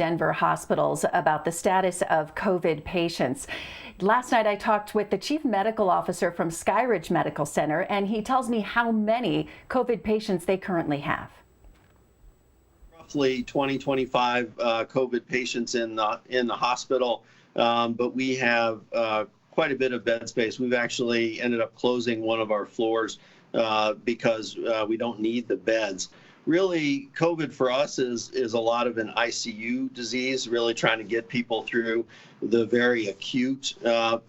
Denver hospitals about the status of COVID patients. Last night I talked with the chief medical officer from Skyridge Medical Center, and he tells me how many COVID patients they currently have. Roughly 25 COVID patients in the hospital, but we have quite a bit of bed space. We've actually ended up closing one of our floors because we don't need the beds. Really, COVID for us is a lot of an ICU disease, really trying to get people through the very acute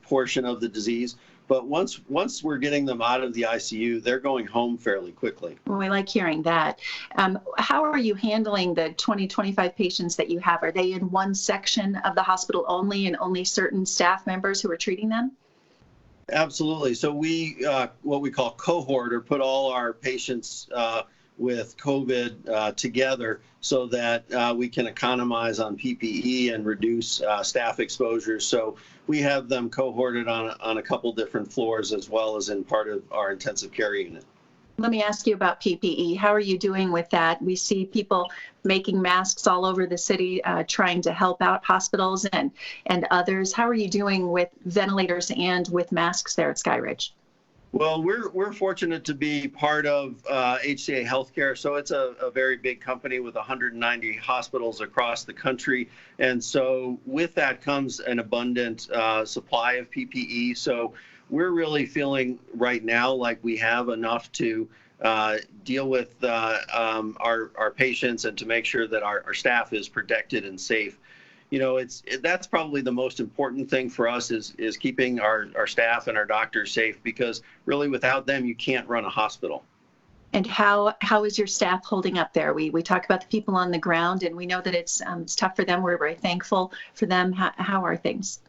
portion of the disease. But once we're getting them out of the ICU, they're going home fairly quickly. Well, we like hearing that. How are you handling the 25 patients that you have? Are they in one section of the hospital only and only certain staff members who are treating them? Absolutely. So we, what we call cohort, or put all our patients with COVID together so that we can economize on PPE and reduce staff exposures. So we have them cohorted on a couple different floors as well as in part of our intensive care unit. Let me ask you about PPE. How are you doing with that? We see people making masks all over the city, trying to help out hospitals and others. How are you doing with ventilators and with masks there at Skyridge? Well, we're fortunate to be part of HCA Healthcare, so it's a very big company with 190 hospitals across the country, and so with that comes an abundant supply of PPE. So we're really feeling right now like we have enough to deal with our patients and to make sure that our staff is protected and safe. You know, that's probably the most important thing for us is keeping our staff and our doctors safe, because really without them, you can't run a hospital. And how is your staff holding up there? We talk about the people on the ground, and we know that it's tough for them. We're very thankful for them. How are things?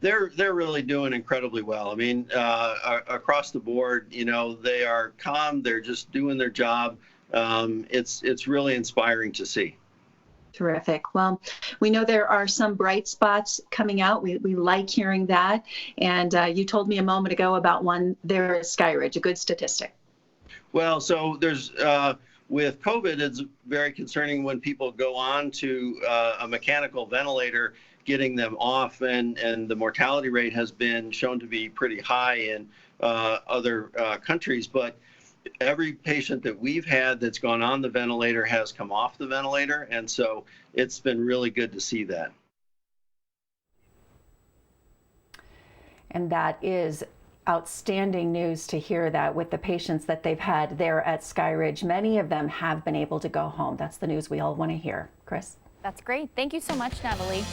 They're really doing incredibly well. I mean, across the board, you know, they are calm. They're just doing their job. It's really inspiring to see. Terrific. Well, we know there are some bright spots coming out. We like hearing that. And you told me a moment ago about one there at Skyridge, a good statistic. Well, so there's, with COVID, it's very concerning when people go on to a mechanical ventilator, getting them off, and the mortality rate has been shown to be pretty high in other countries. But every patient that we've had that's gone on the ventilator has come off the ventilator, and so it's been really good to see that. And that is outstanding news to hear that with the patients that they've had there at Skyridge. Many of them have been able to go home. That's the news we all want to hear. Chris? That's great. Thank you so much, Natalie.